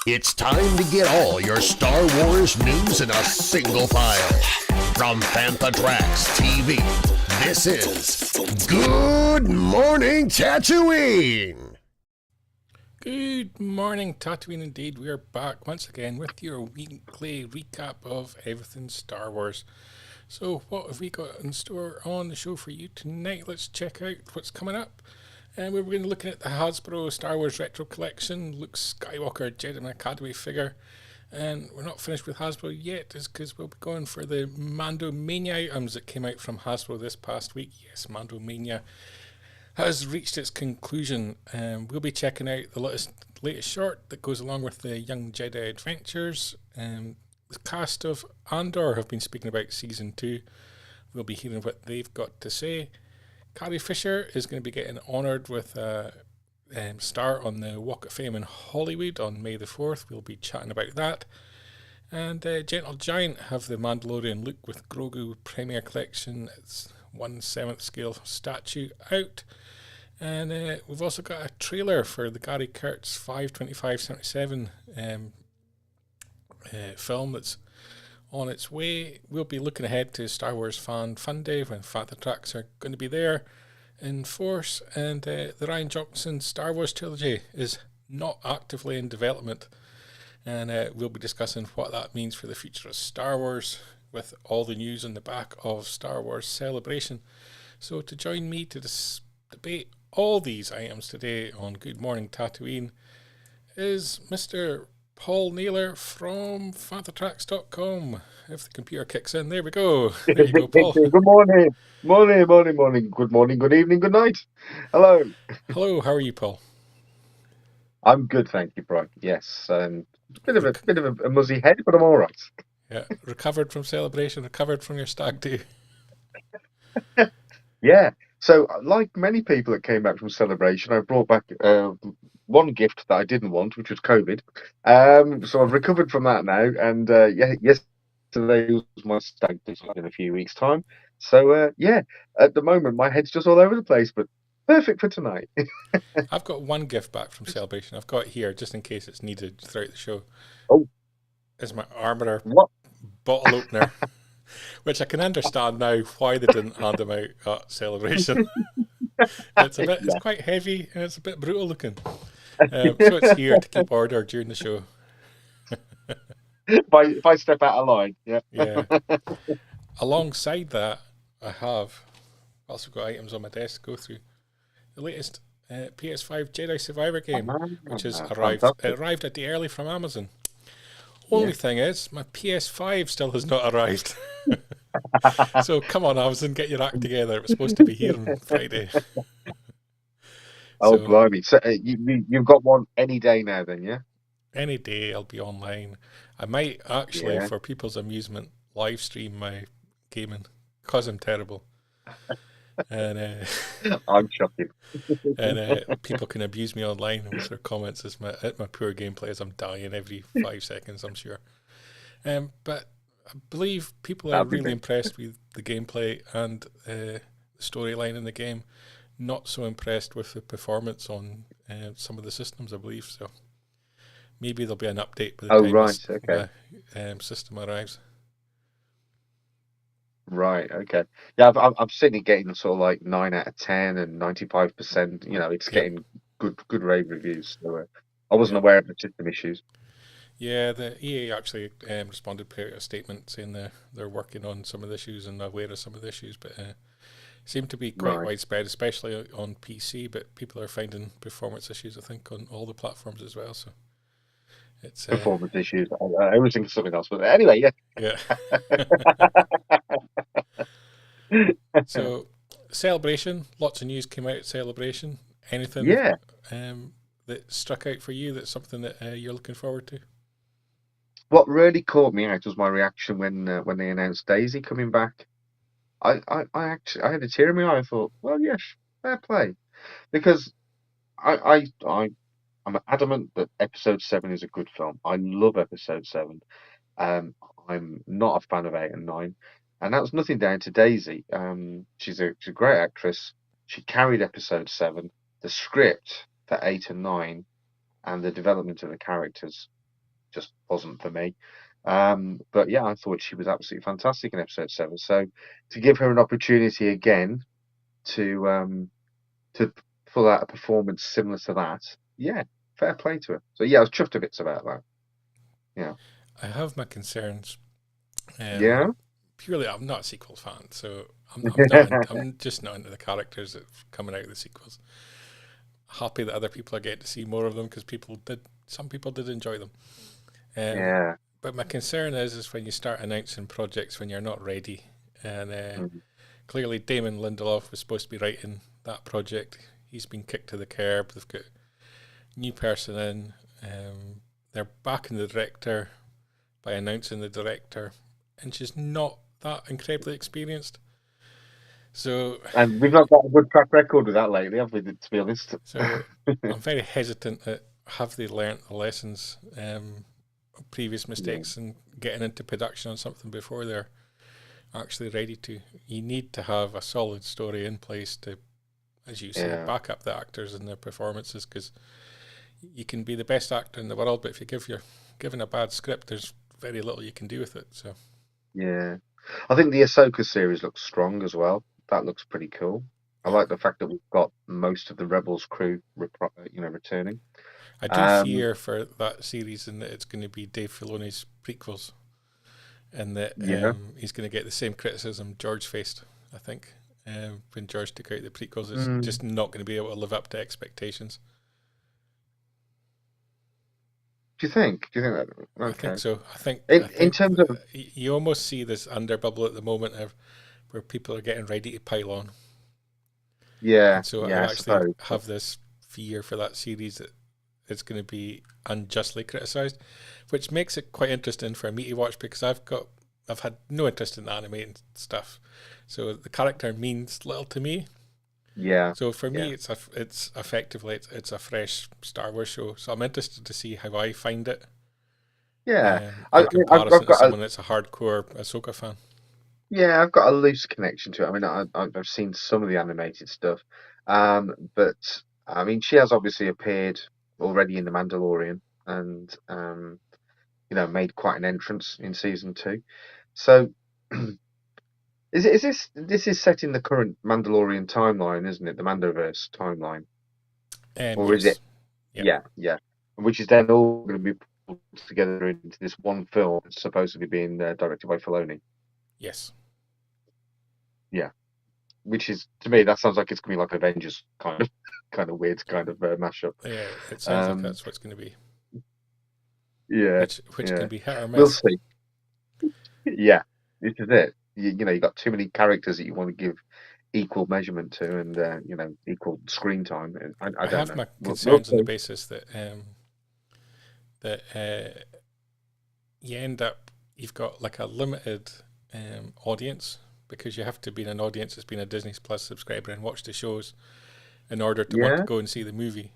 It's time to get all your Star Wars news in a single file. From Fantha Tracks TV, this is Good Morning Tatooine! Good morning, Tatooine indeed. We are back once again with your weekly recap of everything Star Wars. So what have we got in store on the show for you tonight? Let's check out what's coming up. And we're going to be looking at the Hasbro Star Wars Retro Collection, Luke Skywalker Jedi Academy figure. And we're not finished with Hasbro yet, is because we'll be going for the Mando Mania items that came out from Hasbro this past week. Yes, Mando Mania has reached its conclusion. We'll be checking out the latest short that goes along with the Young Jedi Adventures. The cast of Andor have been speaking about Season 2. We'll be hearing what they've got to say. Carrie Fisher is going to be getting honoured with a star on the Walk of Fame in Hollywood on May the 4th. We'll be chatting about that. And Gentle Giant have the Mandalorian Luke with Grogu Premier Collection. It's 1/7 scale statue out. And we've also got a trailer for the Gary Kurtz 5/25/77 film that's on its way. We'll be looking ahead to Star Wars Fan Fun Day when Fantha Tracks are going to be there in force, and the Rian Johnson Star Wars trilogy is not actively in development, and we'll be discussing what that means for the future of Star Wars with all the news on the back of Star Wars Celebration. So to join me to debate all these items today on Good Morning Tatooine is Mr. Paul Naylor from FanthaTracks.com. If the computer kicks in, there we go. There you go, Paul. Good morning. Morning. Good morning, good evening, good night. Hello. Hello, how are you, Paul? I'm good, thank you, Brian. Yes, bit of a muzzy head, but I'm all right. Yeah, recovered from Celebration, recovered from your stag do. Yeah. So, like many people that came back from Celebration, I brought back one gift that I didn't want, which was COVID. So I've recovered from that now, and yesterday was my stag do in a few weeks' time. So at the moment my head's just all over the place, but perfect for tonight. I've got one gift back from Celebration. I've got it here just in case it's needed throughout the show. Oh, it's my Armorer what? Bottle opener. Which I can understand now why they didn't hand them out at Celebration. It's quite heavy and it's a bit brutal looking. So it's here to keep order during the show. If I step out of line, yeah. Yeah. Alongside that, I've also got items on my desk to go through. The latest PS5 Jedi Survivor game, which has arrived. It arrived a day early from Amazon. Only thing is, my PS5 still has not arrived. So come on, Amazon, get your act together. It was supposed to be here on Friday. Oh, blimey. So you've got one any day now then, yeah? Any day I'll be online. I might actually, for people's amusement, live stream my gaming, because I'm terrible. And I'm shocking. And people can abuse me online with their comments at my poor gameplay as I'm dying every 5 seconds, I'm sure. But I believe people are really impressed with the gameplay and the storyline in the game. not so impressed with the performance on some of the systems, I believe. So maybe there'll be an update by the Oh, time right. Okay. the system arrives. Right. Okay. Yeah, I'm certainly getting sort of like 9 out of 10 and 95%. You know, it's Yep. getting good rave reviews. So I wasn't Yeah. aware of the system issues. Yeah, the EA actually responded to a statement saying they're working on some of the issues and aware of some of the issues, but seem to be quite Right. widespread, especially on PC. But people are finding performance issues, I think, on all the platforms as well. So it's Performance issues. I was thinking something else, but anyway, yeah. yeah. So Celebration, lots of news came out at Celebration. Anything Yeah. that struck out for you? That's something that you're looking forward to? What really caught me out was my reaction when they announced Daisy coming back. I actually I had a tear in my eye. I thought, well, yes, fair play, because I I'm adamant that Episode 7 is a good film. I love Episode 7. Um, I'm not a fan of 8 and 9, and that was nothing down to Daisy. She's a great actress. She carried Episode 7. The script for 8 and 9 and the development of the characters just wasn't for me. But yeah, I thought she was absolutely fantastic in Episode 7. So to give her an opportunity again to to pull out a performance similar to that, yeah, fair play to her. So yeah, I was chuffed to bits about that. Yeah. I have my concerns. Um, Yeah. Purely, I'm not a sequel fan, so I'm not. I'm just not into the characters that coming out of the sequels. Happy that other people are getting to see more of them because some people did enjoy them. Um, Yeah. but my concern is when you start announcing projects when you're not ready, and Mhm. clearly Damon Lindelof was supposed to be writing that project. He's been kicked to the curb. They've got a new person in. They're backing the director by announcing the director, and she's not that incredibly experienced. So, And we've not got a good track record with that lately, have we, to be honest? so I'm very hesitant that have they learnt the lessons of previous Yeah. mistakes and getting into production on something before they're actually ready to. You need to have a solid story in place to, as you say, Yeah. back up the actors and their performances, because you can be the best actor in the world, but if you're given a bad script, there's very little you can do with it. So Yeah. I think the Ahsoka series looks strong as well. That looks pretty cool. I yeah, like the fact that we've got most of the Rebels crew, returning. I do Um, fear for that series and that it's going to be Dave Filoni's prequels, and that yeah. he's going to get the same criticism George faced. I think when George took out the prequels, it's Mm. just not going to be able to live up to expectations. Do you think? Do you think that? I think Okay. so. I In think terms of, you almost see this under bubble at the moment of where people are getting ready to pile on, yeah, and so I yeah, I actually suppose. have this fear for that series that it's going to be unjustly criticised, which makes it quite interesting for me to watch because I've had no interest in animating stuff, so the character means little to me. Yeah, So for yeah, me, it's effectively it's a fresh Star Wars show. So I'm interested to see how I find it yeah. I in mean, I've comparison to got a someone that's a hardcore Ahsoka fan. yeah, I've got a loose connection to it. I mean, I've seen some of the animated stuff, but I mean, she has obviously appeared already in The Mandalorian, and made quite an entrance in season 2. So, this is set in the current Mandalorian timeline, isn't it? The Mandoverse timeline, or is it? Yes, yeah, Yeah, yeah. Which is then all going to be pulled together into this one film that's supposedly being directed by Filoni. yes, Yeah, which is to me that sounds like it's going to be like Avengers kind of weird kind of mashup. yeah. It sounds like Um, that's what's going to be, yeah, which yeah. can be hit or We'll miss. see. Yeah, this is it. You got too many characters that you want to give equal measurement to, and equal screen time. I I don't have know. my We'll concerns on the see. basis that you end up you've got like a limited audience because you have to be an audience that's been a Disney Plus subscriber and watch the shows in order to want to Yeah, go and see the movie.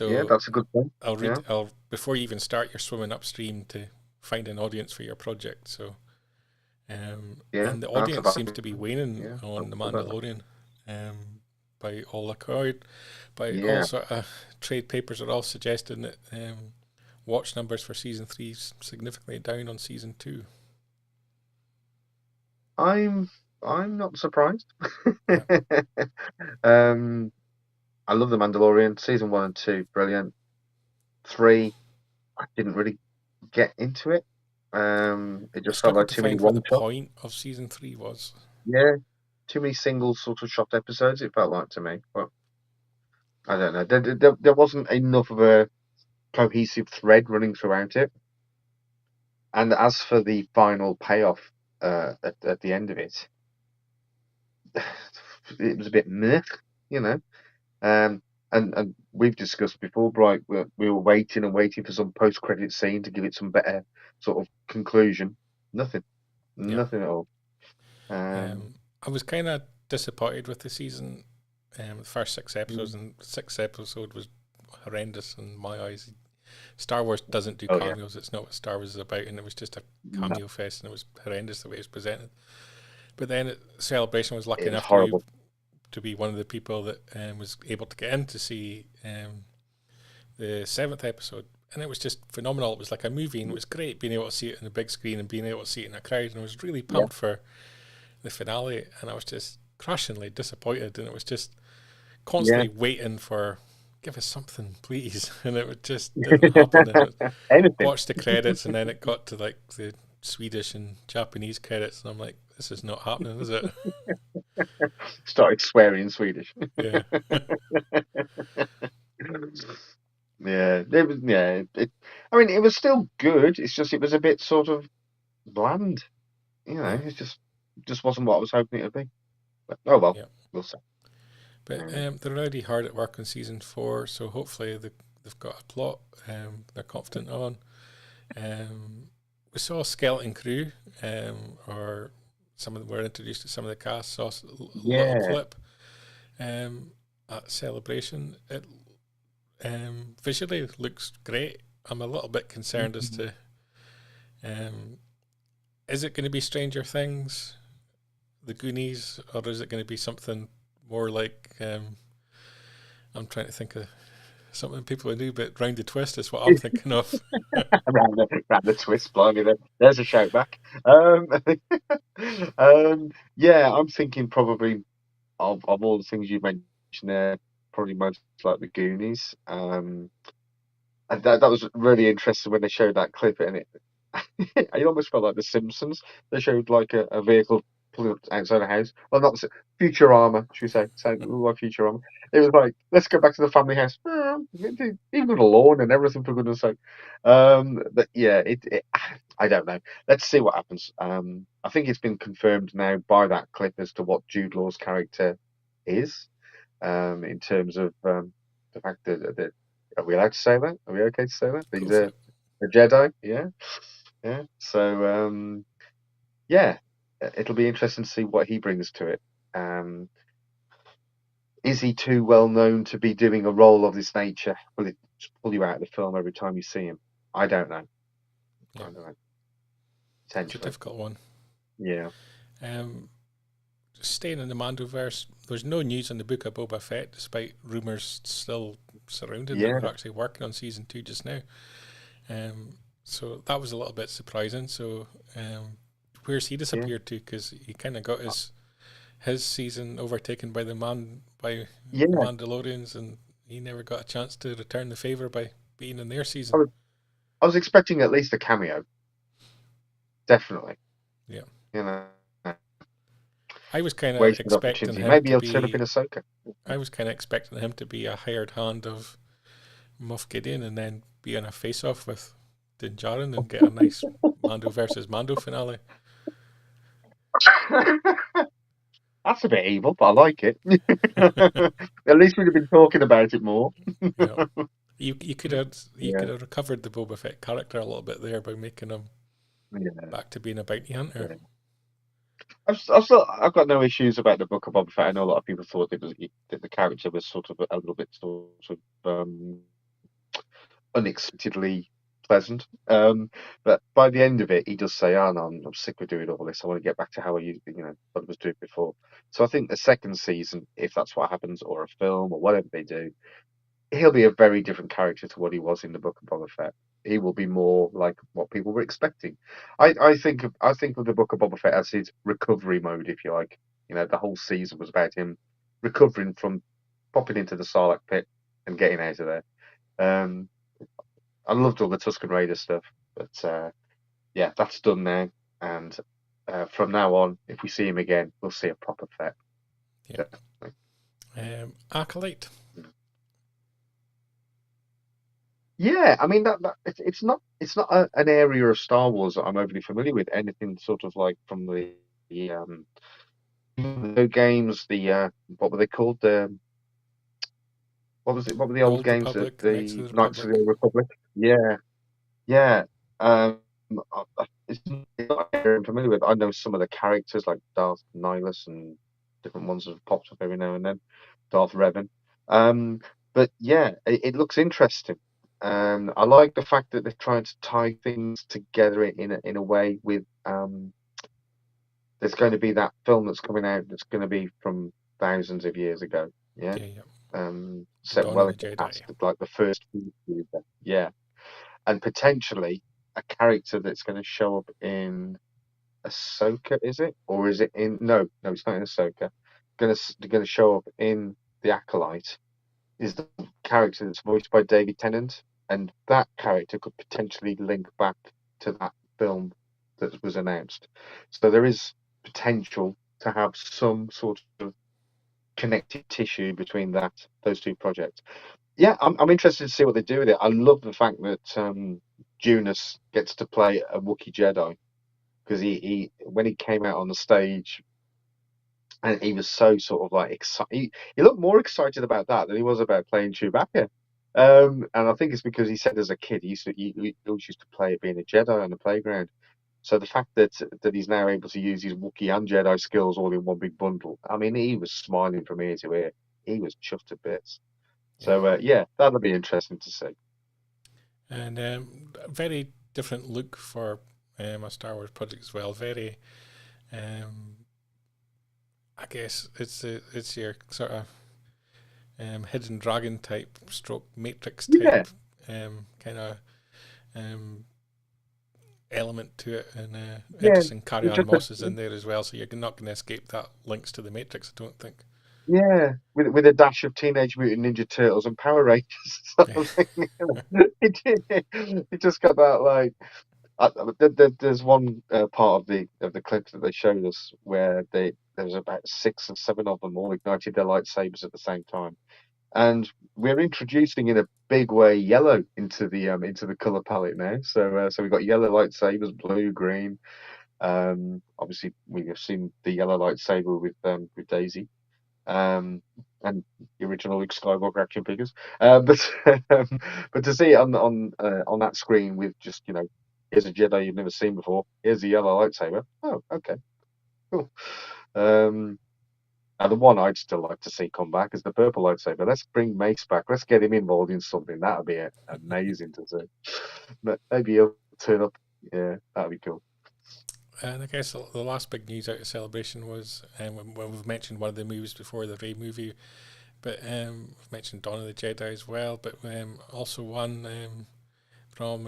yeah, So that's a good point. Yeah, I'll before you even start, you're swimming upstream to find an audience for your project. So yeah, and the that's audience about seems to be waning yeah. on the About that. Mandalorian. Um, by all accord, by all Yeah, sort of trade papers are all suggesting that watch numbers for season 3 significantly down on season 2. I'm I'm not surprised. Yeah, um, I love The Mandalorian. Season 1 and 2, brilliant. 3, I didn't really get into it. It I just felt like struggled to too many find what the one shot. point of season 3 was. Yeah, too many single sort of shot episodes. It felt like to me, but I don't know. There wasn't enough of a cohesive thread running throughout it. And as for the final payoff at the end of it, it was a bit meh, you know. Um, and we've discussed before, Bright. We were waiting and waiting for some post-credit scene to give it some better sort of conclusion. Nothing, Yeah. nothing at all. Um, I was kind of disappointed with the season. The first 6 episodes, mm, and the sixth episode was horrendous in my eyes. Star Wars doesn't do oh yeah, cameos. It's not what Star Wars is about, and it was just a no, cameo fest, and it was horrendous the way it was presented. But then Celebration was lucky it was enough horrible. to be one of the people that was able to get in to see the seventh episode, and it was just phenomenal. It was like a movie, and it was great being able to see it on the big screen and being able to see it in a crowd. And I was really Yeah, pumped for the finale, and I was just crushingly disappointed, and it was just yeah. constantly waiting for give us something, please, and it just didn't happen. And Anything. watched the credits, and then it got to like the Swedish and Japanese credits, and I'm like, this is not happening, is it? Started swearing in Swedish. Yeah, Yeah, it was. Yeah, I mean, it was still good. It's just it was a bit sort of bland. You know, yeah, it just wasn't what I was hoping it would be. But oh well, yeah. we'll see. But Um, they're already hard at work on season 4, so hopefully they've got a plot they're confident on. We saw a skeleton crew, or some of them were introduced to some of the cast. Saw a little yeah, clip at Celebration. It visually looks great. I'm a little bit concerned as Mhm. to is it going to be Stranger Things, The Goonies, or is it going to be something more like I'm trying to think of something people would do, but round the twist is what I'm thinking of. Around the twist, blimey, there's a shout back. Yeah, I'm thinking probably of all the things you mentioned there, probably most like the Goonies. And that was really interesting when they showed that clip, and it I almost felt like The Simpsons. They showed like a vehicle pulling up outside a house. Well, not Futurama, should we say? So like Futurama. It was like, let's go back to the family house. Even with a lawn and everything, for goodness sake. But yeah, I don't know. Let's see what happens. I think it's been confirmed now by that clip as to what Jude Law's character is. In terms of the fact that are we allowed to say that? Are we okay to say that? Go He's for it. a Jedi, yeah, yeah. So yeah, it'll be interesting to see what he brings to it. Um, is he too well known to be doing a role of this nature? Will it just pull you out of the film every time you see him? I don't know. I Yeah, don't know. it's a Potentially, difficult one. yeah, Um, Staying in the Mandoverse, there's no news on the book of Boba Fett, despite rumours still surrounding that yeah, they're actually working on season 2 just now. So that was a little bit surprising. So where's he yeah, disappeared to? Because he kind of got his season overtaken by by the yeah. Mandalorians, and he never got a chance to return the favor by being in their I season. was, I was expecting at least a cameo, definitely. Yeah, You know, I was kind of wasted expecting opportunity. him Maybe to he'll turn up in be. Ahsoka. I was kind of expecting him to be a hired hand of Moff Gideon, and then be on a face-off with Din Djarin and get a nice Mando versus Mando finale. That's a bit evil, but I like it. At least we'd have been talking about it more. Yeah, you could have Yeah, recovered the Boba Fett character a little bit there by making him yeah, back to being a bounty hunter. yeah. I've got no issues about the book of Boba Fett. I know a lot of people thought that the character was sort of a little bit sort of unexpectedly pleasant. But by the end of it, he does say, "Oh no, I'm sick of doing all this. I want to get back to how I used, what I was doing before." So I think the second season, if that's what happens, or a film, or whatever they do, he'll be a very different character to what he was in the Book of Boba Fett. He will be more like what people were expecting. I think of the Book of Boba Fett as his recovery mode, if you like. The whole season was about him recovering from popping into the Sarlacc pit and getting out of there. Um, I loved all the Tusken Raider stuff, but yeah, that's done now. And from now on, if we see him again, we'll see a proper Fett. Yeah. Definitely. Acolyte. Yeah, I mean it's not an area of Star Wars that I'm overly familiar with. Anything sort of like from the games, what were they called? What were the The old Old games? Republic, Knights of The the Knights of the Republic. Old Republic. Yeah, yeah. It's not an area I'm familiar with. I know some of the characters like Darth Nihilus and different ones that have popped up every now and then. Darth Revan. Um, but yeah, it looks interesting. I like the fact that they're trying to tie things together in a way with there's going to be that film that's coming out that's going to be from thousands of years ago. Yeah. Okay, yeah. Set Dawn of well the in the Jedi. past, like the first few. Yeah, and potentially a character that's going to show up in Ahsoka, is it? Or is it in? No, it's not in Ahsoka. Gonna show up in the Acolyte is the character that's voiced by David Tennant, and that character could potentially link back to that film that was announced. So there is potential to have some sort of connective tissue between those two projects. Yeah, I'm interested to see what they do with it. I love the fact that Junus gets to play a Wookiee Jedi because he when he came out on the stage and he was so sort of like excited. He looked more excited about that than he was about playing Chewbacca. And I think it's because he said as a kid he always used to play at being a Jedi on the playground. So the fact that he's now able to use his Wookiee and Jedi skills all in one big bundle, I mean, he was smiling from ear to ear. He was chuffed to bits. Yeah. So yeah, that'll be interesting to see. And a very different look for a Star Wars project as well. Very, um, I guess it's your sort of hidden dragon type, stroke matrix Yeah, type kind of um, element to it, and yeah. interesting. Carry It's on just Moss is in there as well, so you're not going to escape that links to the Matrix. I don't think. yeah, with a dash of Teenage Mutant Ninja Turtles and Power Rangers or Yeah, something. It just got that like. There's one part of the clip that they showed us where there was about 6 or 7 of them all ignited their lightsabers at the same time, and we're introducing in a big way yellow into the color palette now. So we've got yellow lightsabers, blue, green. Obviously we have seen the yellow lightsaber with Daisy, um, and the original Luke Skywalker action figures. But but to see it on that screen with just here's a Jedi you've never seen before. Here's the yellow lightsaber. Oh, okay, cool. Um, and the one I'd still like to see come back is the purple lightsaber. Let's bring Mace back. Let's get him involved in something. That'd be amazing to see. But maybe he'll turn up. Yeah, that'd be cool. and I guess the last big news out of Celebration was, when we've mentioned one of the movies before, the Rey movie, but we've mentioned Dawn of the Jedi as well, but also one from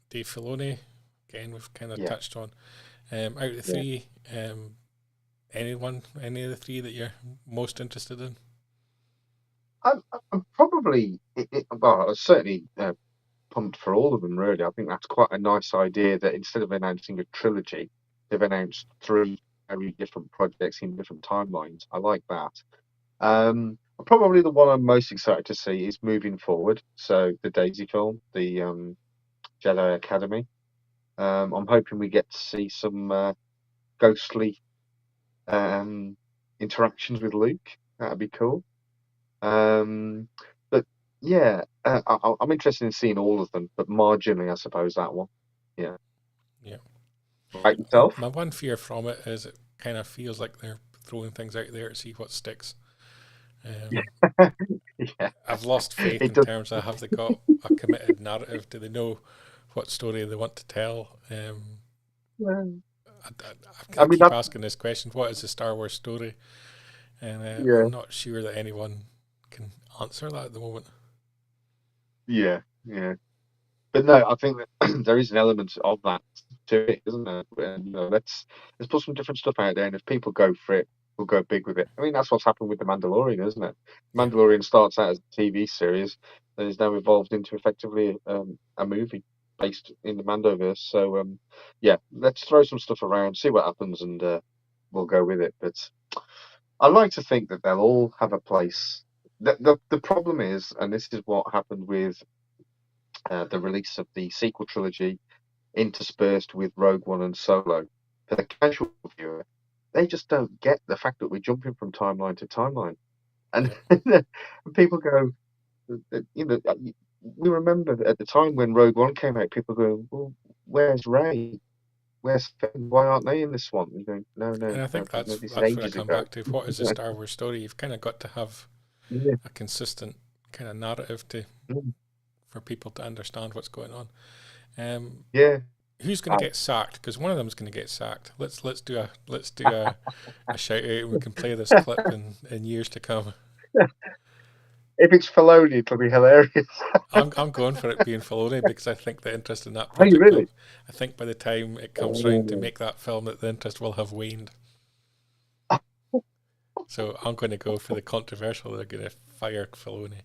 Dave Filoni. Again, we've kind of Yeah, touched on. Out of the yeah. three, any of the three that you're most interested in? I'm probably well, certainly pumped for all of them, really. I think that's quite a nice idea that instead of announcing a trilogy, they've announced three very different projects in different timelines. I like that. Probably the one I'm most excited to see is moving forward. So the Daisy film, the Jedi Academy. I'm hoping we get to see some ghostly um, interactions with Luke. That'd be cool. Um, but yeah, I'm interested in seeing all of them, but marginally, I suppose that one. Yeah. Yeah. Right yourself? My one fear from it is it kind of feels like they're throwing things out there to see what sticks. Um, Yeah, I've lost faith it in does. terms of have they got a committed narrative? Do they know what story they want to tell? I I mean, keep that's asking this question: what is the Star Wars story? And yeah, I'm not sure that anyone can answer that at the moment. yeah, yeah. But no, I think that there is an element of that to it, isn't there? And, let's put some different stuff out there, and if people go for it, we'll go big with it. I mean, that's what's happened with the Mandalorian, isn't it? Yeah, Mandalorian starts out as a TV series, and is now evolved into effectively a movie based in the Mandoverse. So, yeah, let's throw some stuff around, see what happens, and we'll go with it. But I like to think that they'll all have a place. The problem is, and this is what happened with the release of the sequel trilogy interspersed with Rogue One and Solo. For the casual viewer, they just don't get the fact that we're jumping from timeline to timeline. And yeah. people go, we remember at the time when Rogue One came out, people go, well, where's Ray? Where's Finn? Why aren't they in this one? You go, no, And no, I no, think no, this is that's where I ages come ago. back to. What is a Star Wars story? You've kind of got to have Yeah, a consistent kind of narrative to for people to understand what's going on. Um, yeah. who's going to Uh, get sacked? Because one of them is going to get sacked. Let's do a shout out, and we can play this clip in years to come. if it's Filoni, it'll be hilarious. I'm going for it being Filoni because I think the interest in that Are you project will. really? I think by the time it comes round to Oh. make that film, that the interest will have waned. So I'm going to go for the controversial. They're going to fire Filoni.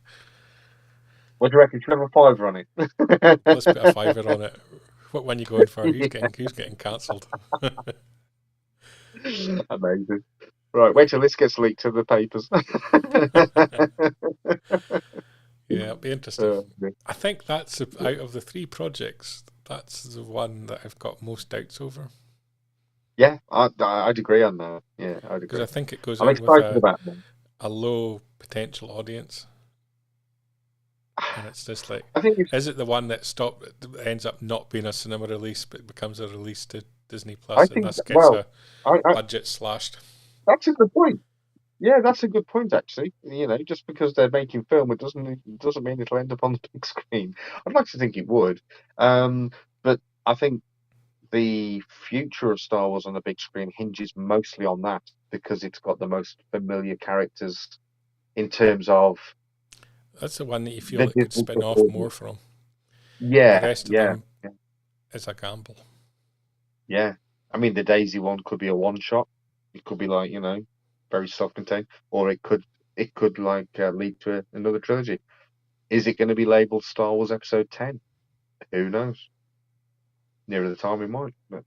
What do you reckon? Should we have a fiver on Let's put a it? fiver on it. What one you going for? Who's Yeah, getting cancelled? amazing. Right, wait till this gets leaked to the papers. Yeah, it'll be interesting. Uh, I think that's out of the three projects, that's the one that I've got most doubts over yeah, I'd agree on that. Yeah, I'd because agree. I think it goes I'm in with excited about them. a low potential audience, and it's just like, I think it's. is it the one that ends up not being a cinema release but becomes a release to Disney I Plus, and think. this gets Well, a I budget slashed? that's a good point. Yeah, that's a good point. Actually, just because they're making film, it doesn't mean it'll end up on the big screen. I'd like to think it would, but I think the future of Star Wars on the big screen hinges mostly on that because it's got the most familiar characters in terms of That's the one that you feel the it could Disney spin Plus off more audience. from. The Yeah, rest of yeah, them yeah, is a gamble. yeah. I mean, the Daisy one could be a one shot. It could be like very self-contained, or it could like lead to another trilogy. Is it going to be labeled Star Wars Episode 10? Who knows? Nearer the time, we might. But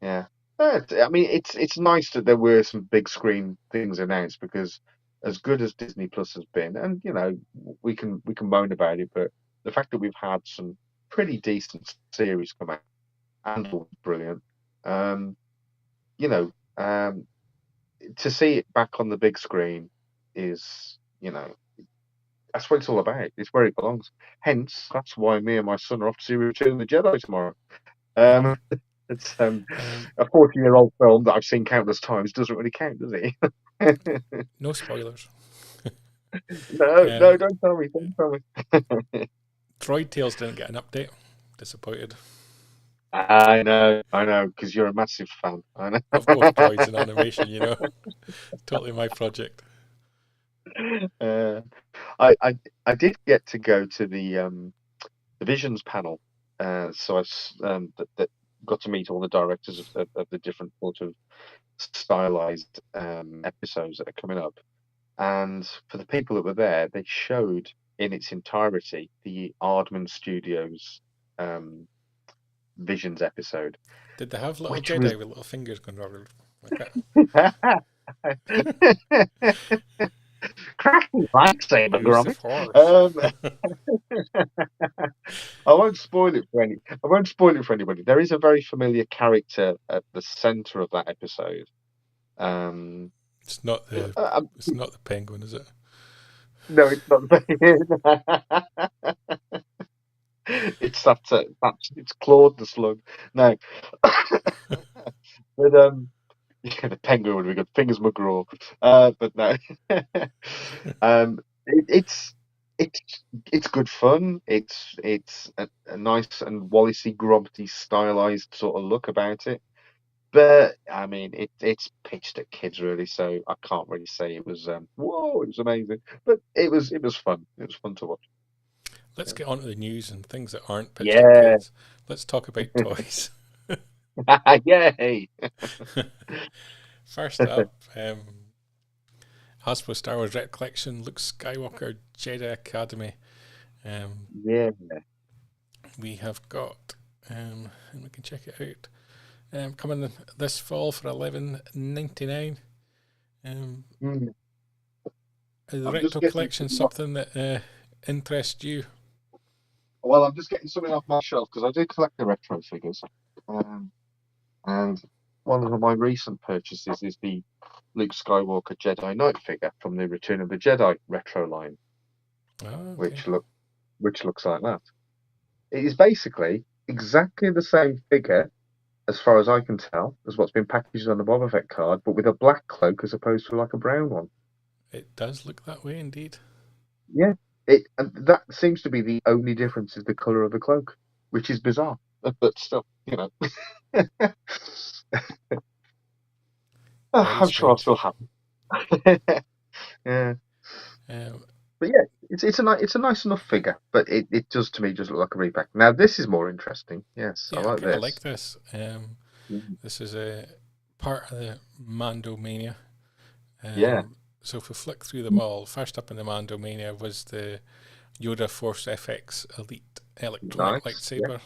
yeah, I mean, it's nice that there were some big screen things announced because as good as Disney Plus has been, and we can moan about it, but the fact that we've had some pretty decent series come out and was brilliant. Um, you know, to see it back on the big screen is, that's what it's all about. It's where it belongs. Hence, that's why me and my son are off to see Return of the Jedi tomorrow. Um, it's Um, a 40-year-old film that I've seen countless times. Doesn't really count, does it? no spoilers. No, no, Um, don't tell me. Don't tell me. Droid Tales didn't get an update. Disappointed. I know, because you're a massive fan. I Of both know. droids and animation, totally my project. Uh, I did get to go to the Visions panel, so that got to meet all the directors of the different sort of stylized episodes that are coming up. And for the people that were there, they showed in its entirety the Aardman Studios um, Visions episode, Did they have little which was Jedi with little fingers going over like that? cracking lightsaber, Use the Gromit. Force. Um, I won't spoil it for any. I won't spoil it for anybody. There is a very familiar character at the center of that episode. Um, It's not the uh, it's not the penguin, is it? no, it's not. It's it's Claude the Slug. No, but yeah, the penguin would be good. Fingers McGraw. But no. It's it's it's good fun. It's a nice and Wallace-y, Gromity stylized sort of look about it. But I mean, it's pitched at kids really, so I can't really say it was whoa, it was amazing. But it was fun. It was fun to watch. Let's get on to the news and things that aren't pitched at Yeah. kids. Let's talk about toys. Yay. First up, Hasbro Star Wars Red Collection, Luke Skywalker, Jedi Academy. Yeah. We have got, and we can check it out. Coming this fall for $11.99. Mm. Is the I'm just Retro getting Collection something that interests you? well, I'm just getting something off my shelf because I do collect the retro figures. Um, and one of my recent purchases is the Luke Skywalker Jedi Knight figure from the Return of the Jedi retro line, Oh, okay. which looks like that. It is basically exactly the same figure, as far as I can tell, as what's been packaged on the Boba Fett card, but with a black cloak as opposed to like a brown one. It does look that way indeed. Yeah, it and that seems to be the only difference is the color of the cloak, which is bizarre, but still, Very I'm sure I'll strange. still have it. Yeah, Um, but yeah, it's a nice enough figure, but it does to me just look like a repack. Now this is more interesting. Yes, I yeah, I like kind of like this. this. Mm. This is a part of the Mando Mania. Yeah, So if we flick through them all, first up in the Mando Mania was the Yoda Force FX Elite Electronic nice. Yeah, Lightsaber.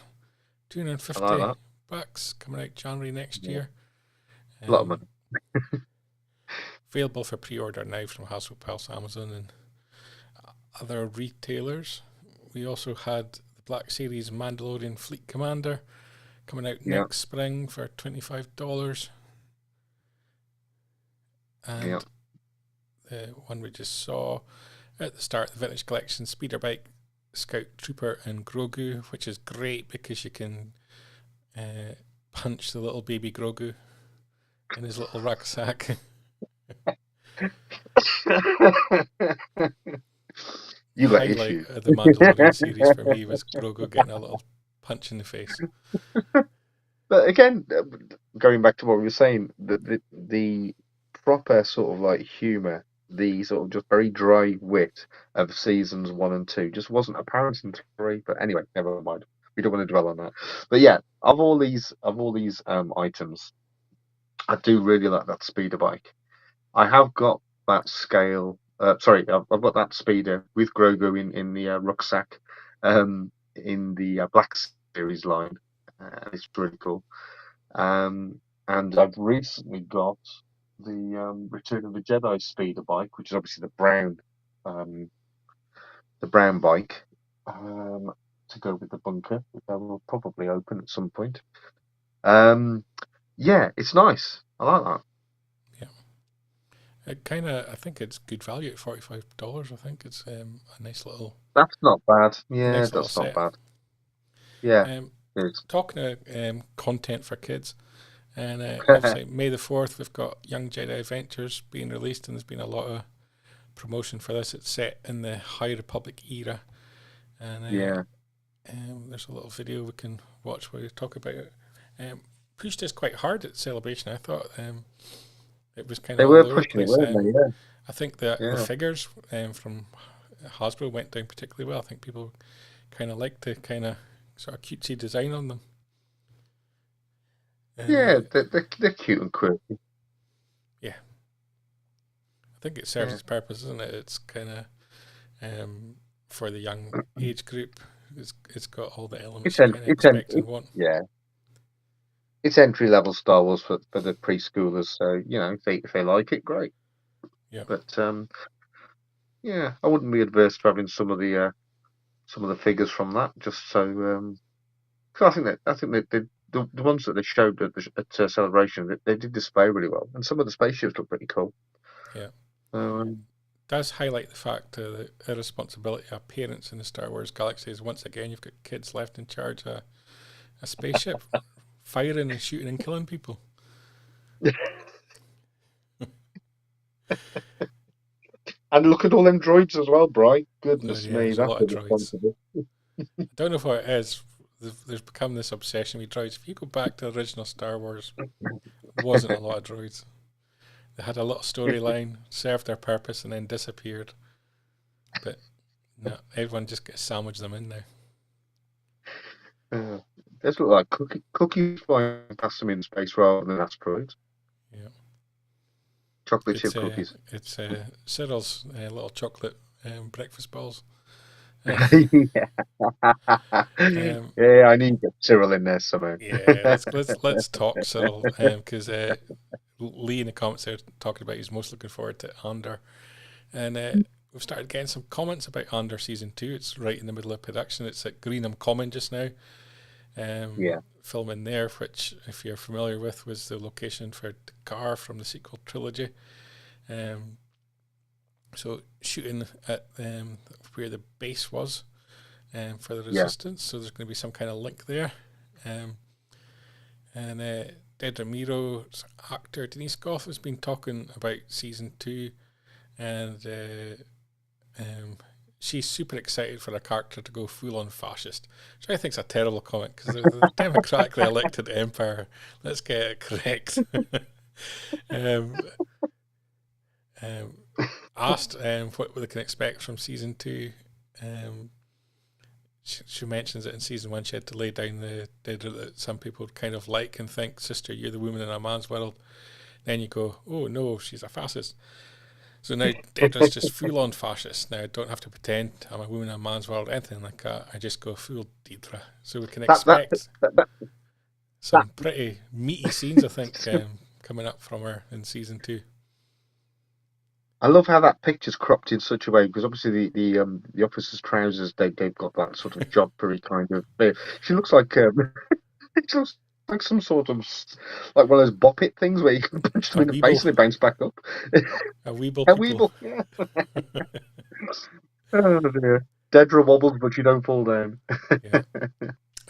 I like that. $250 coming out January next Yeah, year. a lot of Um, money. Available for pre-order now from Hasbro Pulse, Amazon, and other retailers. We also had the Black Series Mandalorian Fleet Commander coming out Yeah, next spring for $25. yeah, And the one we just saw at the start of the Vintage Collection, Speeder Bike, Scout Trooper, and Grogu, which is great because you can punch the little baby Grogu in his little rucksack. The you got highlight issues. of the Mandalorian series for me was Grogu getting a little punch in the face. But again, going back to what we were saying, the proper sort of like humor, the sort of just very dry wit of seasons 1 and 2 just wasn't apparent in 3. But anyway, never mind. We don't want to dwell on that. But yeah, of all these items, I do really like that speeder bike. I have got that scale. Sorry, I've got that speeder with Grogu in the rucksack, in the Black Series line. It's really cool. And I've recently got the Return of the Jedi speeder bike, which is obviously um, the brown bike, to go with the bunker, which I will probably open at some point. Um, yeah, it's nice. I like that. Yeah, it kind of. I think it's good value at $45. I think it's That's not bad. a Yeah, nice little that's not set. bad. Yeah, Um, it is. Talking of content for kids, and obviously May the 4th, we've got Young Jedi Adventures being released, and there's been a lot of promotion for this. It's set in the High Republic era, and Yeah, there's a little video we can watch where we talk about it. Pushed us quite hard at Celebration. I thought it was kind they of all were over the pushing it, place. weren't they? I think that the Yeah, figures from Hasbro went down particularly well. I think people kind of liked the kind of sort of cutesy design on them. And yeah. They're cute and quirky. yeah, I think it serves Yeah, its purpose, isn't it? It's kind of for the young age group. It's got all the elements it's you en kind of it's en expect and it, want. yeah. It's entry level Star Wars for the preschoolers, so if they like it, great. Yeah, But yeah, I wouldn't be adverse to having some of the figures from that, just so 'cause I think that the ones that they showed at Celebration, they did display really well, and some of the spaceships look pretty cool. yeah. So Does highlight the fact the irresponsibility of parents in the Star Wars galaxy is once again you've got kids left in charge of a spaceship, firing and shooting and killing people. And look at all them droids as well, Bri. Goodness Yeah, me, there's a that's lot of droids. irresponsible. I don't know what it is. There's become this obsession with droids. If you go back to the original Star Wars, there wasn't a lot of droids. They had a little storyline, served their purpose, and then disappeared. But no, everyone just gets sandwiched them in now. Uh, Those look like cookies flying past them in space rather than asteroids. Yeah, Chocolate chip cookies. it's Cyril's little chocolate breakfast balls. Uh, Yeah. um, Yeah, I need to get Cyril in there somehow. yeah, let's talk Cyril because Lee in the comments there talking about he's most looking forward to Andor, and we've started getting some comments about Andor season 2. It's right in the middle of production. It's at Greenham Common just now. Yeah, Filming there, which, if you're familiar with, was the location for the car from the sequel trilogy. Um, so shooting at where the base was for the yeah, Resistance. So there's going to be some kind of link there. Um, and Dead Ramiro's actor Denise Goff has been talking about season 2, and she's super excited for a character to go full on fascist, which I think is a terrible comment because the democratically elected empire. Let's get it correct. um, um, Asked what they can expect from season 2, she mentions that in season 1 she had to lay down the data that some people kind of like and think, sister, you're the woman in a man's world. Then you go, oh no, she's a fascist. So now Dedra's just full on fascist. Now I don't have to pretend I'm a woman in a man's world, anything like that. I just go full Deidre. So we can that that expect that, that, that some pretty meaty scenes, I think, coming up from her in season 2. I love how that picture's cropped in such a way because obviously the officer's trousers they've got that sort of jobbery kind of. She looks like she looks like some sort of like one of those bop it things where you can punch them A in the face Weeble, and they bounce back up. a Weeble A people. weeble, yeah. Oh dear. Dedra wobbles, but you don't fall down. Yeah.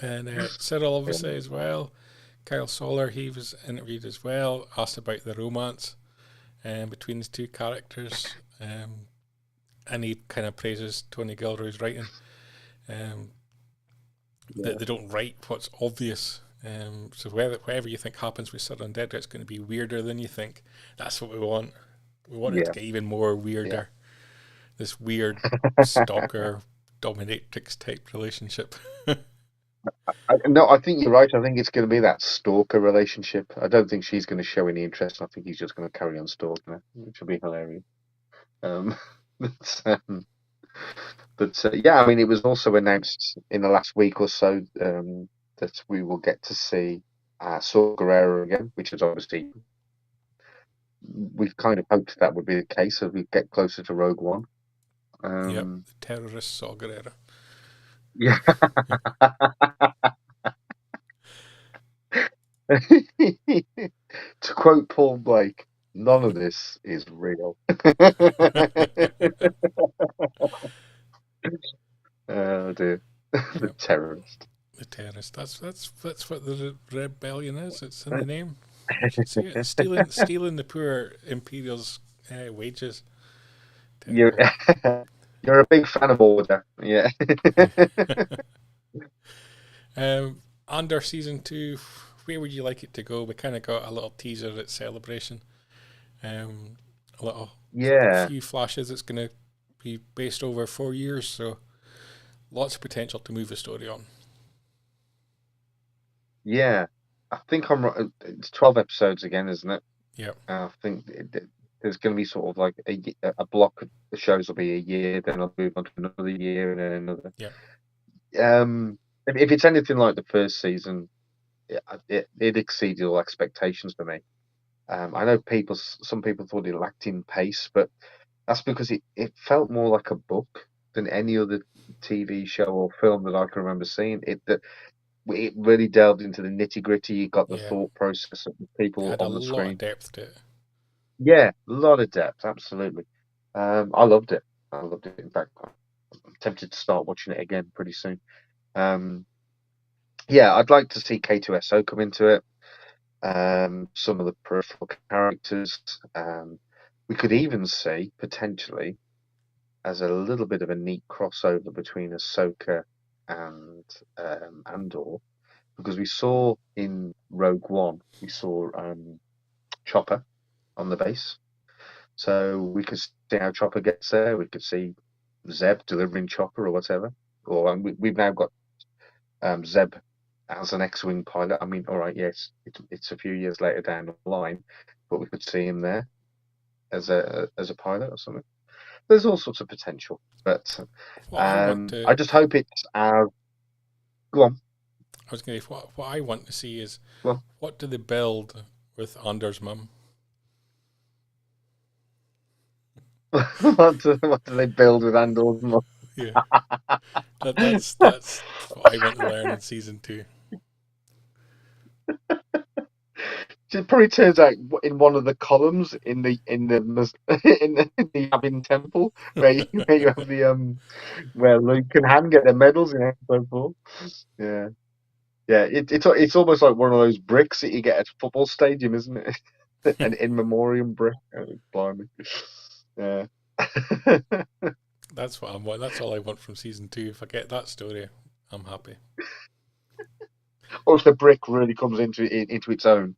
And Cyril Yeah. obviously as well. Kyle Soller, he was interviewed as well, asked about the romance between the two characters. And he kind of praises Tony Gilroy's writing. Um, that they don't write what's obvious. So whatever you think happens with Sudden Dead, it's going to be weirder than you think. That's what we want. We want it to Yeah. get even more Yeah. weirder. This weird stalker dominatrix type relationship. No, I think you're right. I think it's going to be that stalker relationship. I don't think she's going to show any interest. I think he's just going to carry on stalking her, which will be hilarious. Um, but yeah, I mean, it was also announced in the last week or so that we will get to see Saw Gerrera again, which is obviously we've kind of hoped that would be the case as we get closer to Rogue One. Yep, Um, the terrorist Saw Gerrera. yeah. To quote Paul Blake, none of this is real. Oh dear, the Yep, terrorist. the terrorist. That's what the rebellion is. It's in the name. You should see it. Stealing the poor Imperial's wages. You're Terrible. you're a big fan of Order, yeah. Under season 2, where would you like it to go? We kind of got a little teaser at Celebration. A little, a Yeah, few flashes. It's going to be based over 4 years, so lots of potential to move the story on. yeah. I think I'm right. It's 12 episodes again, isn't it? Yep, I think there's going to be sort of like a block of the shows will be a year, then I'll move on to another year and then another. yep, If it's anything like the first season, it exceeded all expectations for me. I know some people thought it lacked in pace, but that's because it felt more like a book than any other TV show or film that I can remember seeing. It really delved into the nitty gritty. You got the yeah. thought process of the It people had a on the lot of screen. depth to it. Yeah, a lot of depth, absolutely. I loved it. I loved it. In fact, I'm tempted to start watching it again pretty soon. Um, yeah, I'd like to see K2SO come into it. Some of the peripheral characters. We could even see potentially. as a little bit of a neat crossover between Ahsoka and Andor, because we saw in Rogue One, we saw Chopper on the base, so we could see how Chopper gets there. We could see Zeb delivering Chopper or whatever. Or we've now got Zeb as an X-wing pilot. I mean, all right, yes, it's a few years later down the line, but we could see him there as a pilot or something. There's all sorts of potential, but What I want I to, just hope it's go on, I was going to, what I want to see is go on. what do they build with Andor's mum? What do they build with Andor's mum? Yeah, that's what I want to learn in season 2. It probably turns out in one of the columns in the Yavin Temple where you have the where Luke and Han get their medals in episode 4. Yeah, yeah. It's almost like one of those bricks that you get at a football stadium, isn't it? An in memoriam brick. Oh, blimey. Yeah. That's what I'm. That's all I want from season 2. If I get that story, I'm happy. Or if the brick really comes into its own.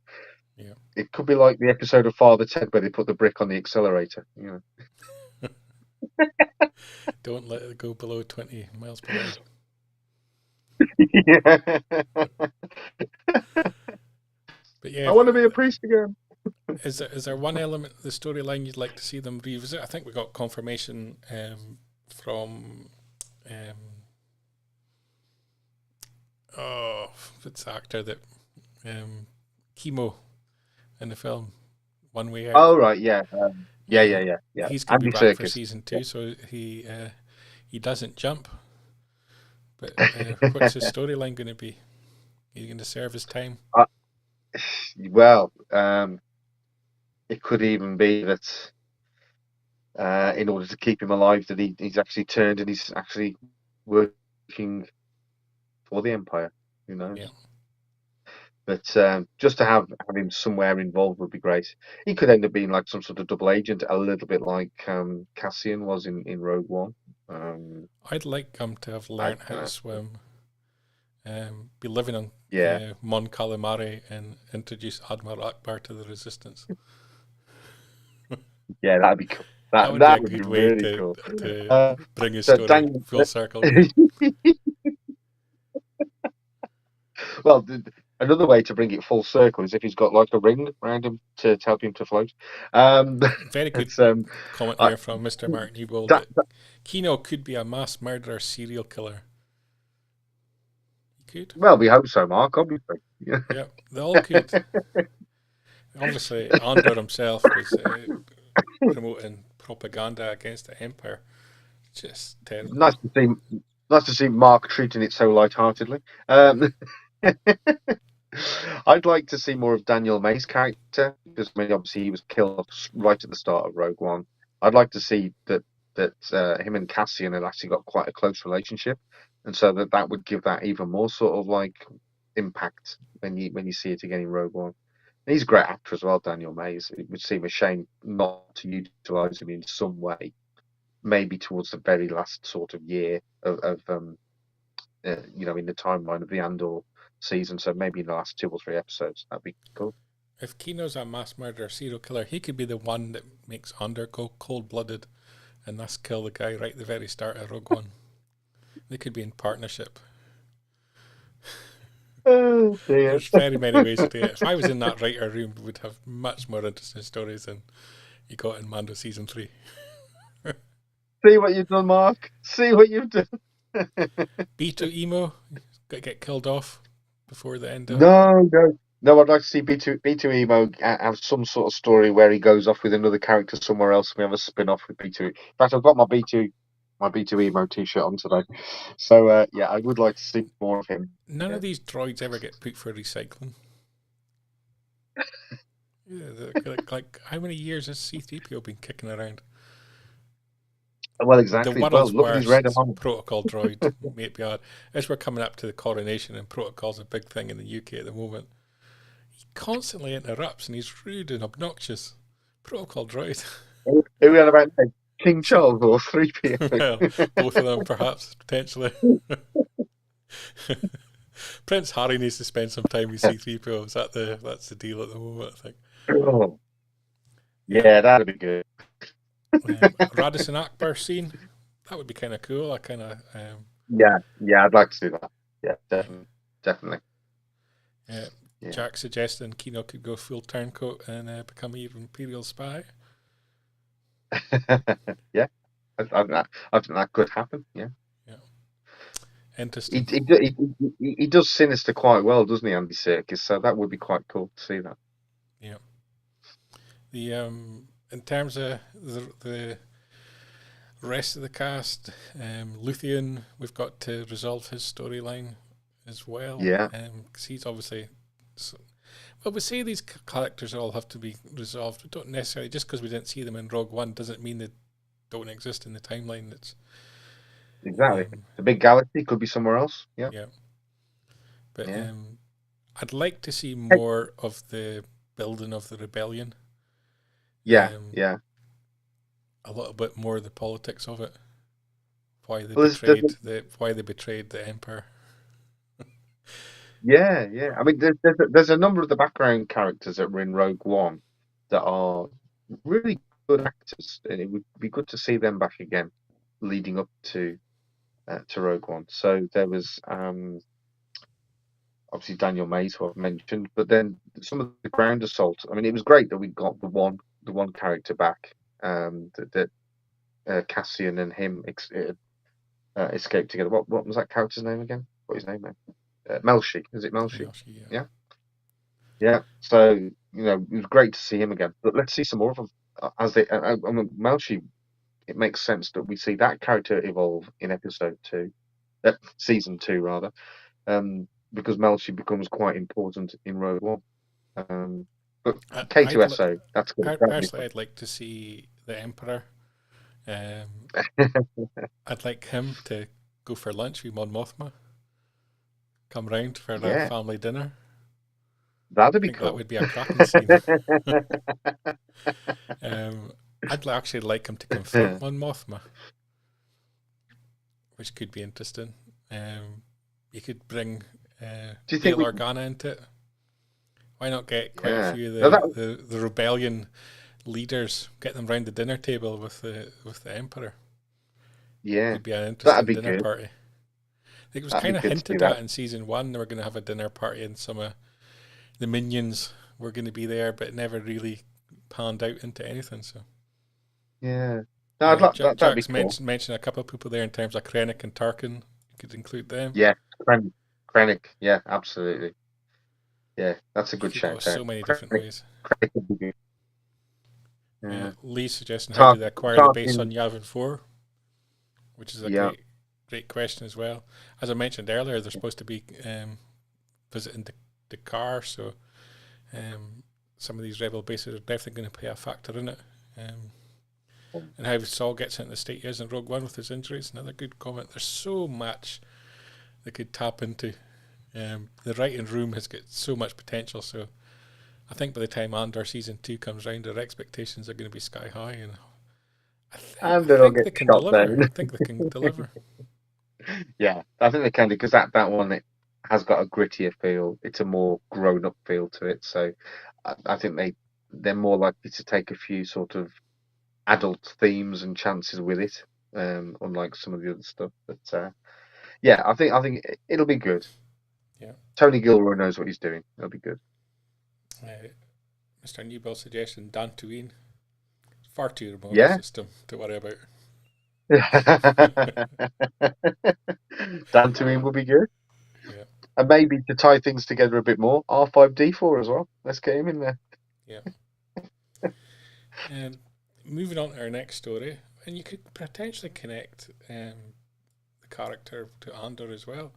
Yeah. It could be like the episode of Father Ted where they put the brick on the accelerator. You know. Don't let it go below 20 miles per hour. Yeah. But yeah, I want to be a priest again. is there one element of the storyline you'd like to see them revisit? I think we got confirmation from it's the actor that Chemo in the film One Way Out. Oh right, yeah, yeah. He's going to be Andy back for Serkis. season 2, so he doesn't jump. But what's his storyline going to be? He's going to serve his time. Well, it could even be that in order to keep him alive, that he's actually turned and he's actually working for the Empire. Who knows? Yeah. But just to have him somewhere involved would be great. He could end up being like some sort of double agent, a little bit like Cassian was in Rogue One. I'd like him to have learned how to swim, be living on Yeah. Mon Calamari, and introduce Admiral Akbar to the Resistance. Yeah, that'd be cool. That would That be a would be good way really cool. to bring his So story full circle. Well, another way to bring it full circle is if he's got like a ring around him to help him to float. Very good it's, comment I- here from Mr. Martin Newbold that, that Kino could be a mass murderer serial killer. He could. well, we hope so, Mark. Obviously. Yeah. Yeah, they all could. Obviously, Andor himself was promoting propaganda against the Empire. Just terrible. Nice to see Mark treating it so lightheartedly. I'd like to see more of Daniel May's character because I mean, obviously he was killed right at the start of Rogue One. I'd like to see that him and Cassian had actually got quite a close relationship, and so that would give that even more sort of like impact when you see it again in Rogue One. And he's a great actor as well, Daniel May. It would seem a shame not to utilize him in some way, maybe towards the very last sort of year of in the timeline of the Andor season. So maybe in the last 2 or 3 episodes, that'd be cool. If Kino's a mass murderer serial killer, he could be the one that makes Andor go cold-blooded and thus kill the guy right at the very start of Rogue One. They could be in partnership. Oh dear. There's very many ways to do it. If I was in that writer room, we would have much more interesting stories than you got in Mando season 3. See what you've done, Mark. See what you've done. B2 Emo get killed off before the end of No. I'd like to see B2 Emo have some sort of story where he goes off with another character somewhere else. We have a spin-off with B2. In fact, I've got my B2 Emo T-shirt on today. So yeah, I would like to see more of him. None of these droids ever get put for recycling. Yeah, like how many years has C-3PO been kicking around? Well, exactly. The world's look at his red armor. protocol droid, may it be odd. As we're coming up to the coronation, and protocol's a big thing in the UK at the moment, he constantly interrupts and he's rude and obnoxious. Protocol droid. Who are we on about? King Charles or 3PO? Well, both of them perhaps, potentially. Prince Harry needs to spend some time with C-3PO. That's the deal at the moment, I think. Oh, Yeah. yeah, that'd be good. Radisson Akbar scene, that would be kind of cool. I kind of Yeah, I'd like to see that. Yeah, yeah. definitely. Yeah. Yeah. Jack suggesting Kino could go full turncoat and become an Imperial spy. Yeah, I think that could happen. Yeah, Yeah. he, Interesting. he does Sinister quite well, doesn't he, Andy Serkis? So that would be quite cool to see that. Yeah. The in terms of the rest of the cast, Luthien, we've got to resolve his storyline as well. Yeah, Because he's obviously. Well, we say these characters all have to be resolved. We don't necessarily, just because we didn't see them in Rogue One doesn't mean they don't exist in the timeline. It's exactly. The big galaxy could be somewhere else. Yeah, yeah. But yeah. I'd like to see Hey, more of the building of the rebellion. yeah, Um, yeah. a little bit more of the politics of it. Why they Well, why they betrayed the Empire. yeah. I mean, there's a number of the background characters that were in Rogue One that are really good actors, and it would be good to see them back again, leading up to Rogue One. So there was obviously Daniel Mays, who I've mentioned, but then some of the ground assault. I mean, it was great that we got the one character back, that Cassian and him escaped together. What was that character's name again? What was his name? Melshi. Is it Melshi? Yeah. Yeah, yeah. So it was great to see him again. But let's see some more of them. As they, I mean, Melshi. It makes sense that we see that character evolve in episode 2, season 2 rather, because Melshi becomes quite important in Rogue One. But K2SO, that's good. Personally, I'd like to see the Emperor. I'd like him to go for lunch with Mon Mothma. Come round for a Yeah, family dinner. that'd I be think that cool. would be a cracking scene. I'd actually like him to confront Mon Mothma, which could be interesting. You could bring Do you think Bail we? Organa into it. Why not get quite a Yeah. few of No, that, the rebellion leaders, get them round the dinner table with the Emperor? yeah, Could be an that'd interesting be dinner good. party. I think it was That'd be kind of good to see hinted that. at in season 1 they were going to have a dinner party and some of the minions were going to be there, but it never really panned out into anything. So Yeah. No, I'd like that. That'd be Jack's cool. mentioned a couple of people there in terms of Krennic and Tarkin. You could include them. Yeah, Krennic. Yeah, absolutely. Yeah, that's a You good could go shout out. so many different ways. Krennic would be good. Yeah. Lee's suggesting how do Tark, they acquire the base Tarkin. on Yavin 4, which is a Yeah. great question as well. As I mentioned earlier, they're supposed to be visiting the car, so some of these rebel bases are definitely going to play a factor in it. And how Saul gets into the state he is in Rogue One with his injuries, another good comment. There's so much they could tap into. The writing room has got so much potential, so I think by the time Andor season 2 comes round, our expectations are going to be sky high, and I And they'll think get they can shot deliver. down. I think they can deliver. Yeah, I think they can do because that one it has got a grittier feel. It's a more grown up feel to it. So I think they're more likely to take a few sort of adult themes and chances with it, unlike some of the other stuff. But yeah, I think it'll be good. Yeah. Tony Gilroy knows what he's doing. It'll be good. Mr. Newbell suggestion Dantooine. Far too remote a Yeah. system to worry about. Dantooine will be good. Yeah. And maybe to tie things together a bit more, R5D4 as well. Let's get him in there. Yeah. Moving on to our next story, and you could potentially connect the character to Andor as well.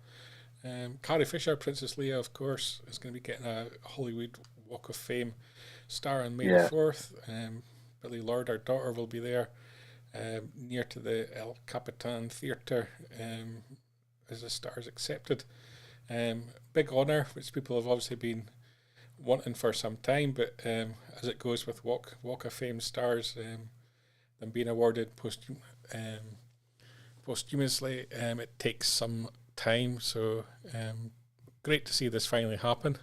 Carrie Fisher, Princess Leia, of course, is going to be getting a Hollywood Walk of Fame star on May the 4th. Billy Lord, our daughter, will be there near to the El Capitan Theatre as the stars accepted. Big honour, which people have obviously been wanting for some time, but as it goes with Walk of Fame stars, them being awarded posthumously. It takes some time, so great to see this finally happen.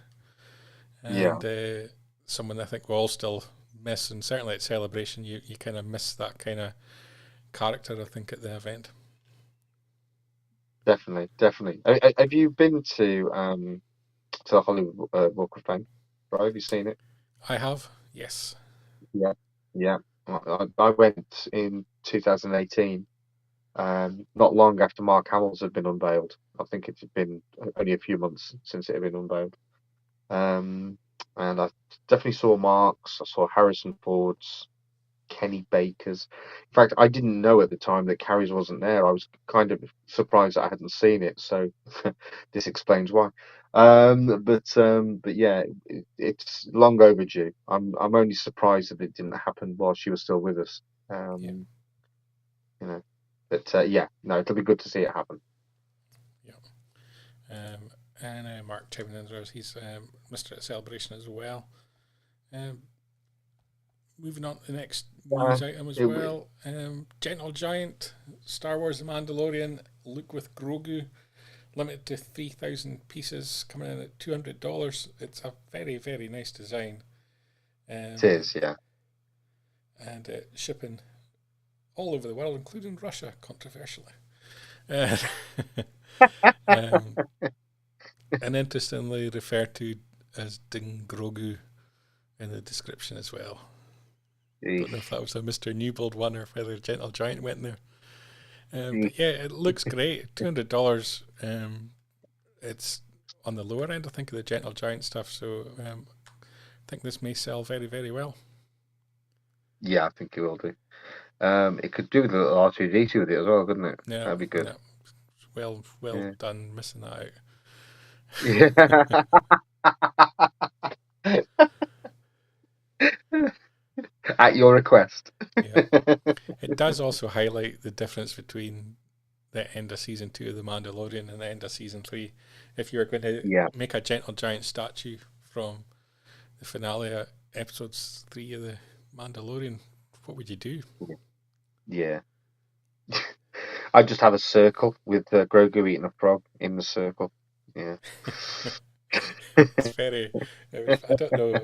And someone I think we all still miss, and certainly at Celebration, you kind of miss that kind of character, I think, at the event. Definitely, definitely. Have you been to the Hollywood Walk of Fame? Right? Have you seen it? I have, yes. Yeah, yeah. I went in 2018, not long after Mark Hamill's had been unveiled. I think it had been only a few months since it had been unveiled. And I definitely saw Mark's, I saw Harrison Ford's, Kenny Baker's. In fact, I didn't know at the time that Carrie's wasn't there. I was kind of surprised that I hadn't seen it, so this explains why. But yeah, it's long overdue. I'm only surprised that it didn't happen while she was still with us. Yeah. You know, but yeah, no, it'll be good to see it happen. Yeah. And Mark chiming in as he's Mr. at Celebration as well. Moving on to the next news item as well. Gentle Giant, Star Wars The Mandalorian, Luke with Grogu, limited to 3,000 pieces, coming in at $200. It's a very, very nice design. It is, yeah. And shipping all over the world, including Russia, controversially. And interestingly referred to as Ding Grogu in the description as well. Don't know if that was a Mr. Newbold one or whether Gentle Giant went there. But yeah, it looks great. $200. It's on the lower end, I think, of the Gentle Giant stuff. So I think this may sell very, very well. Yeah, I think it will do. It could do with a little R2D2 with it as well, couldn't it? Yeah, that'd be good. Yeah. Well done missing that out. Yeah. At your request. Yeah. It does also highlight the difference between the end of season 2 of The Mandalorian and the end of season 3. If you were going to make a Gentle Giant statue from the finale of episodes 3 of The Mandalorian, what would you do? Yeah. I'd just have a circle with Grogu eating a frog in the circle. Yeah. It's very. I don't know.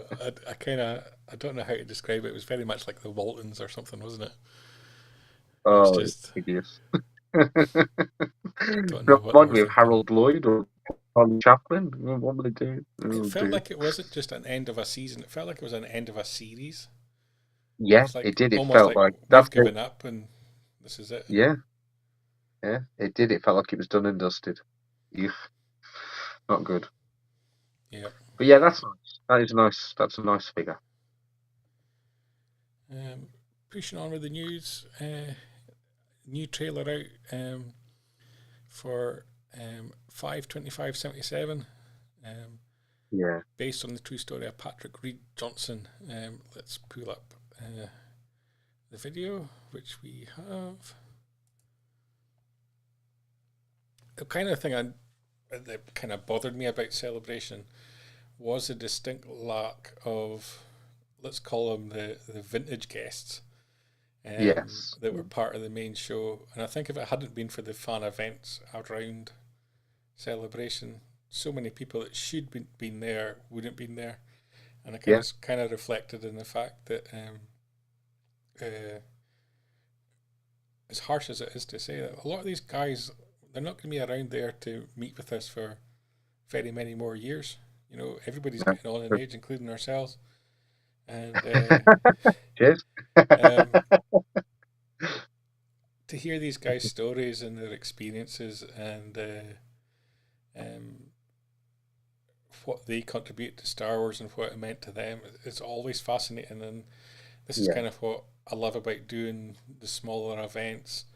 I don't know how to describe it. It was very much like the Waltons or something, wasn't it? Oh, just hideous. Don't know what Remind me of Harold Lloyd or Charlie Chaplin. What were they doing? It felt like it wasn't just an end of a season. It felt like it was an end of a series. Yeah, It, like it did. It almost felt like we've given up and this is it. Yeah, yeah, it did. It felt like it was done and dusted. Eugh. Not good. Yeah. But yeah, that's nice. That is nice. That's a nice figure. Pushing on with the news. New trailer out for 5/25/77. Yeah. Based on the true story of Patrick Reed Johnson. Let's pull up the video, which we have. The kind of thing that kind of bothered me about Celebration was a distinct lack of, let's call them the vintage guests that were part of the main show. And I think if it hadn't been for the fan events around Celebration, so many people that should be been there wouldn't been there. And it kind of reflected in the fact that as harsh as it is to say that, a lot of these guys, they're not going to be around there to meet with us for very many more years. You know, everybody's getting on in age, including ourselves. And Cheers. To hear these guys' stories and their experiences and what they contribute to Star Wars and what it meant to them, it's always fascinating. And this is kind of what I love about doing the smaller events.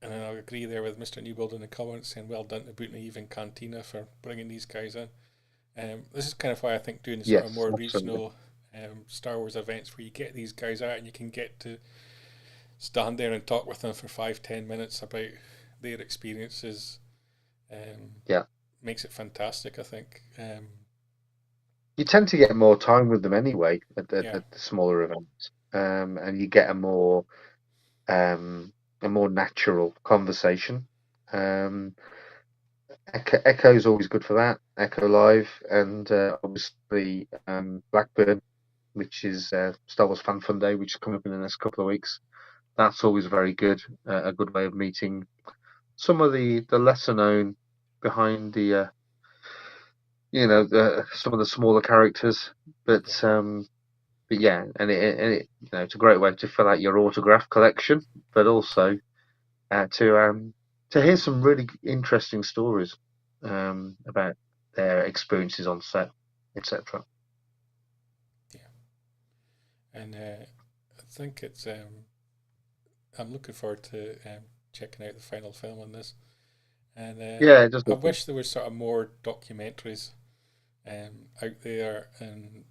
And I agree there with Mr. Newbold in the comments saying well done to Boot Naive and Cantina for bringing these guys in. This is kind of why I think doing sort of more regional Star Wars events where you get these guys out and you can get to stand there and talk with them for 5-10 minutes about their experiences makes it fantastic, I think. You tend to get more time with them anyway at the smaller events. and you get a more natural conversation. Um, Echo is always good for that. Echo Live, and obviously Blackburn, which is Star Wars Fan Fun Day, which is coming up in the next couple of weeks. That's always very good. A good way of meeting some of the lesser known behind some of the smaller characters. But yeah, and it it's a great way to fill out your autograph collection, but also to hear some really interesting stories about their experiences on set, etc. Yeah, and I think it's. I'm looking forward to checking out the final film on this, and Yeah, it does I look good. wish there was sort of more documentaries out there and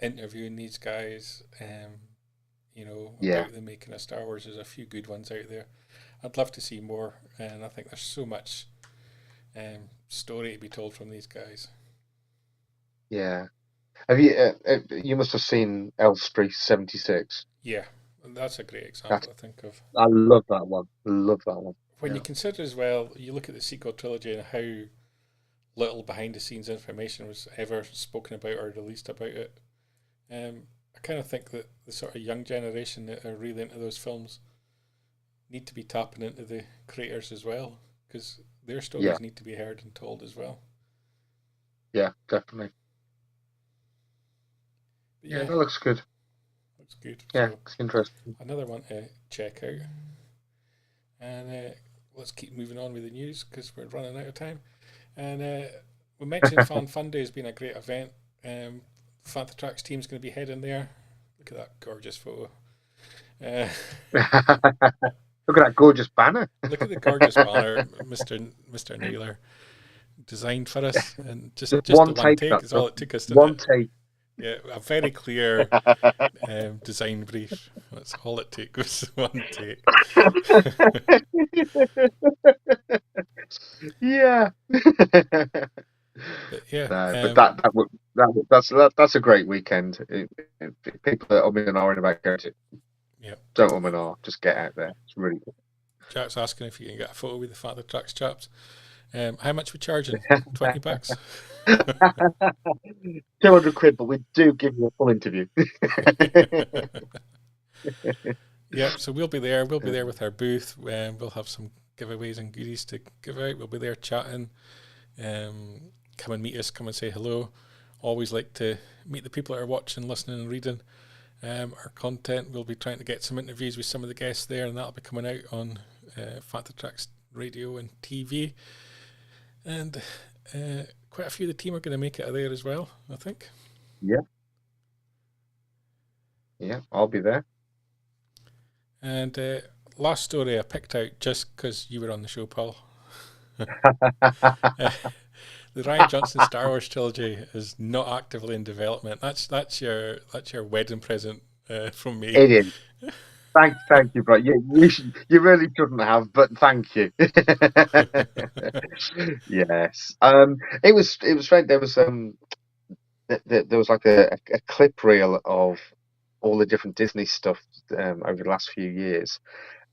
interviewing these guys. Yeah, About the making of Star Wars. There's a few good ones out there. I'd love to see more, and I think there's so much story to be told from these guys. yeah. Have you? You must have seen Elstree 76. Yeah, that's a great That's example, I think, of I love that one. Love that one. when you Yeah, consider as well, you look at the sequel trilogy and how little behind the scenes information was ever spoken about or released about it. I kind of think that the sort of young generation that are really into those films need to be tapping into the creators as well, because their yeah, stories need to be heard and told as well. yeah. Definitely. But Yeah, yeah, that looks good. looks good. Yeah, So it's interesting. another one to check out. And let's keep moving on with the news because we're running out of time. And we mentioned Fan Fun Day has been a great event. Fantha Tracks team's going to be heading there. Look at that gorgeous photo. Uh, Look at that gorgeous banner. look at the gorgeous banner Mr. Naylor designed for us, and Just just the one one take take that is stuff. all it took us, didn't One it? take. Yeah, a very clear design brief. That's all it took was one take. Yeah. But yeah, No, but that's a great weekend. People that are in and about going to yeah. don't and ah, just get out there. It's really Jack's asking if you can get a photo with the Father Tracks chaps. How much we charging? $20. good. 200 quid, but we do give you a full interview. Yep. So we'll be there. We'll be there with our booth. We'll have some giveaways and goodies to give out. We'll be there chatting. Come and meet us. Come and say hello. Always like to meet the people that are watching, listening, and reading our content. We'll be trying to get some interviews with some of the guests there, and that'll be coming out on Fanta Tracks Radio and TV. And quite a few of the team are going to make it there as well, I think. Yeah, yeah, I'll be there. And last story I picked out just because you were on the show, Paul. The Rian Johnson Star Wars trilogy is not actively in development. That's your wedding present from me. It is. Thank you, bro. You really shouldn't have, but thank you. Yes. It was strange. There was like a clip reel of all the different Disney stuff over the last few years,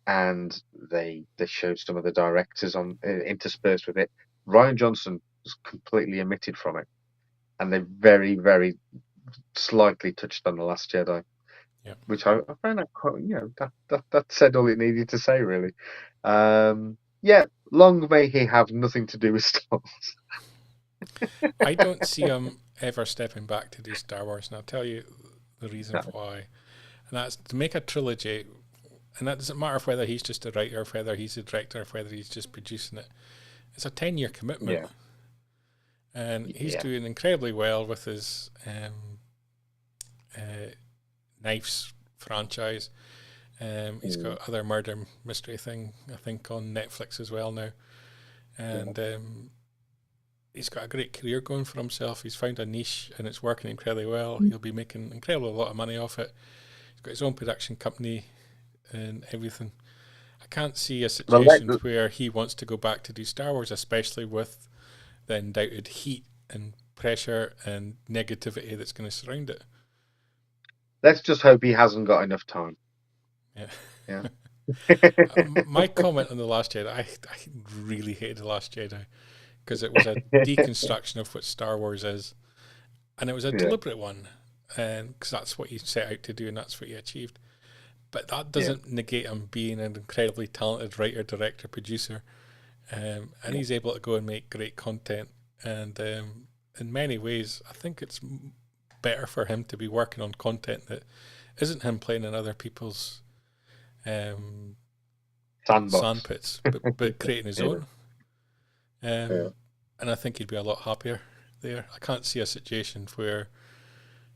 and they showed some of the directors on interspersed with it. Rian Johnson was completely omitted from it, and they very slightly touched on the Last Jedi, Yeah. which I found that quite, that said all it needed to say, really. Yeah, long may he have nothing to do with Star Wars. I don't see him ever stepping back to do Star Wars, and I'll tell you the reason No. why. And that's to make a trilogy, and that doesn't matter whether he's just a writer, whether he's a director, or whether he's just producing it. It's a 10-year commitment, Yeah, and he's yeah, doing incredibly well with his uh, Knives franchise. He's mm, got other murder mystery thing, I think, on Netflix as well now, yeah, and he's got a great career going for himself. He's found a niche, and it's working incredibly well. He'll be making an incredible lot of money off it. He's got his own production company and everything. I can't see a Well, situation where he wants to go back to do Star Wars, especially with the undoubted heat and pressure and negativity that's going to surround it. Let's just hope he hasn't got enough time. Yeah. Yeah. My comment on The Last Jedi, I really hated The Last Jedi because it was a deconstruction of what Star Wars is, and it was a Yeah. deliberate one, and because that's what you set out to do and that's what you achieved. But that Yeah. doesn't negate him being an incredibly talented writer, director, producer, and he's able to go and make great content. And in many ways, I think it's better for him to be working on content that isn't him playing in other people's Sandbox. sandpits, but creating his Yeah. own. Yeah. And I think he'd be a lot happier there. I can't see a situation where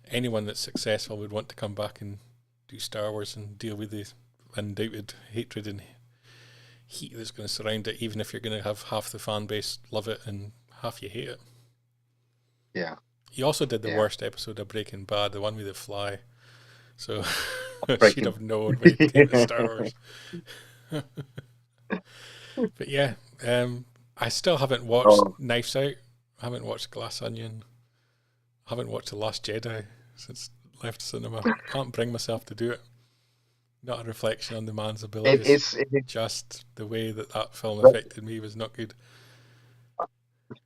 anyone that's successful would want to come back and do Star Wars and deal with the undoubted hatred and heat that's going to surround it, even if you're going to have half the fan base love it and half you hate it. Yeah. He also did the Yeah. worst episode of Breaking Bad, the one with the fly. So she'd have known when he came to Star Wars. But yeah, I still haven't watched Oh, Knives Out. I haven't watched Glass Onion. I haven't watched The Last Jedi since left cinema. Can't bring myself to do it. Not a reflection on the man's abilities. it is Just the way that film the affected me was not good.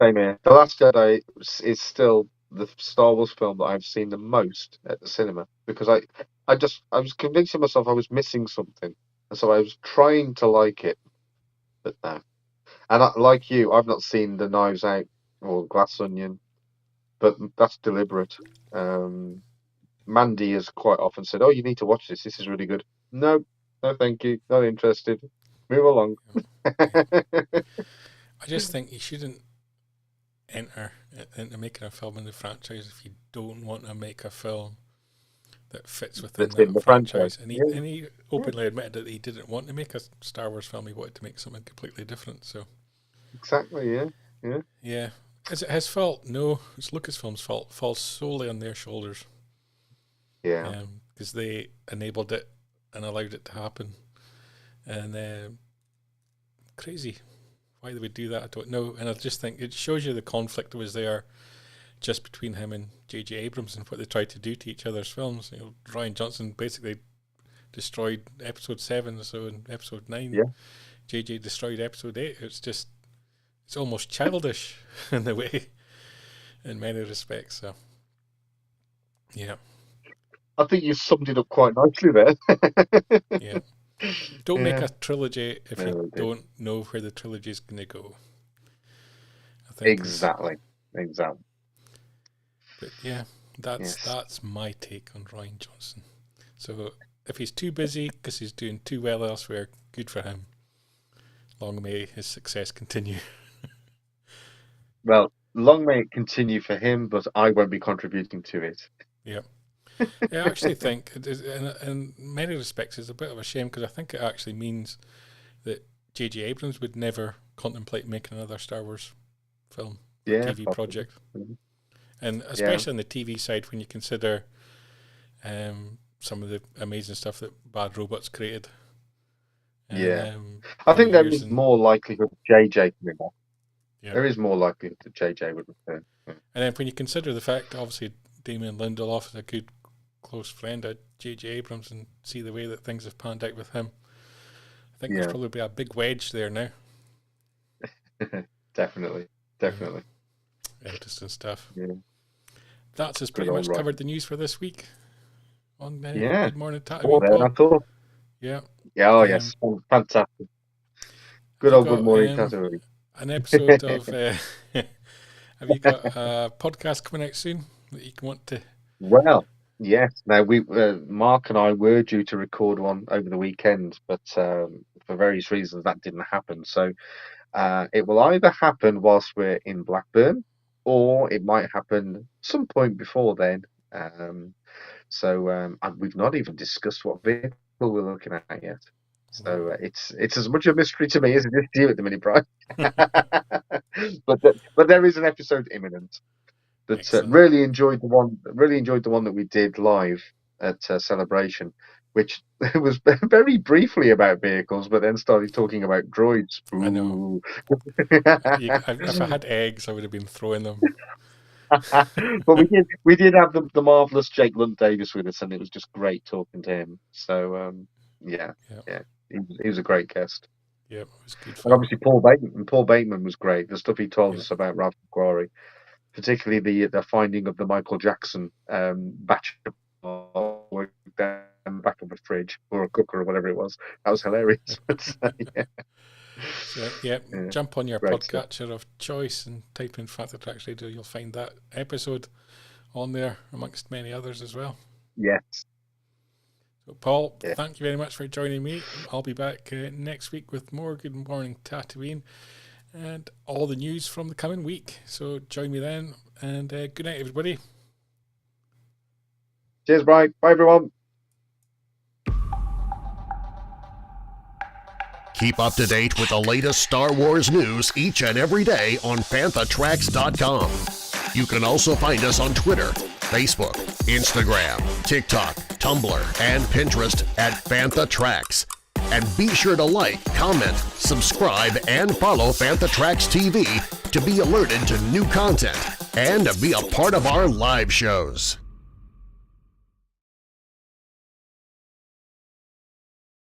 same here. The Last Jedi is still the Star Wars film that I've seen the most at the cinema because I was convincing myself I was missing something, and so I was trying to like it, but no. And like you, I've not seen the Knives Out or Glass Onion, but that's deliberate. Um, Mandy has quite often said, "Oh, you need to watch this. This is really good." No, no, thank you. Not interested. Move along. Yeah. I just think you shouldn't enter into making a film in the franchise if you don't want to make a film that fits within That's in that the franchise. franchise. Yeah, And he yeah, openly admitted that he didn't want to make a Star Wars film. He wanted to make something completely different. So exactly. Yeah, yeah, yeah, is it his fault? No, it's Lucasfilm's fault. Falls solely on their shoulders yeah. because they enabled it and allowed it to happen. And crazy. Why they would do that, I don't know. And I just think it shows you the conflict that was there just between him and J.J. Abrams and what they tried to do to each other's films. You know, Rian Johnson basically destroyed Episode 7, so in Episode 9, Yeah. J.J. destroyed Episode 8. It's almost childish in the way, in many respects. So, yeah, I think you summed it up quite nicely there. yeah. Don't make Yeah. a trilogy if you No, it- don't know where the trilogy is going to go. I think is, exactly. Exactly. but yeah, that's Yes. my take on Ryan Johnson. So if he's too busy because he's doing too well elsewhere, good for him. Long may his success continue. Well, long may it continue for him, but I won't be contributing to it. Yeah, I actually think, in many respects, it's a bit of a shame because I think it actually means that J.J. Abrams would never contemplate making another Star Wars film or Yeah, TV possibly. project. And Yeah, especially on the TV side, when you consider some of the amazing stuff that Bad Robots created. yeah. I Early think there years is and more likelihood of JJ coming back. yeah. There is more likelihood that JJ would return. Yeah. And then when you consider the fact, obviously, Damien Lindelof is a good close friend of J.J. Abrams and see the way that things have panned out with him, I think there's Yeah, probably a big wedge there now. definitely. Definitely. Interesting stuff. Yeah. That's us Good pretty old much Ryan. covered the news for this week on Yeah. Good Morning More Tatooine, than I Paul. thought. Yeah. Yeah, oh Um, yes. Fantastic. Good have you old Good got Morning Tatooine. an episode of? Have you got a podcast coming out soon that you want to? Well, yes. Now we Mark and I were due to record one over the weekend, but for various reasons that didn't happen. So it will either happen whilst we're in Blackburn, or it might happen some point before then. Um, and we've not even discussed what vehicle we're looking at yet. So it's as much a mystery to me as it is to you at the minute, Brian. But there is an episode imminent. But Excellent. really enjoyed the one. Really enjoyed the one that we did live at Celebration, which was very briefly about vehicles, but then started talking about droids. I know. Ooh. If I had eggs, I would have been throwing them. But we did have the marvelous Jake Lunt Davis with us, and it was just great talking to him. So yeah, Yeah, yeah, he was a great guest. yeah, it was good And fun. obviously Paul Bateman was great. The stuff he told Yeah, us about Ralph McQuarrie, particularly the finding of the Michael Jackson batch of down back of a fridge or a cooker or whatever it was. That was hilarious. But, yeah, so yeah, yeah, jump on your great stuff. podcatcher of choice and type in Panther Tracks Radio. You'll find that episode on there amongst many others as well. Yes, So Paul, yeah. thank you very much for joining me. I'll be back next week with more Good Morning Tatooine and all the news from the coming week. So join me then, and good night, everybody. Cheers, Brian. Bye, everyone. Keep up to date with the latest Star Wars news each and every day on FanthaTracks.com. You can also find us on Twitter, Facebook, Instagram, TikTok, Tumblr, and Pinterest at Fantha Tracks. And be sure to like, comment, subscribe, and follow Fantha Tracks TV to be alerted to new content and to be a part of our live shows.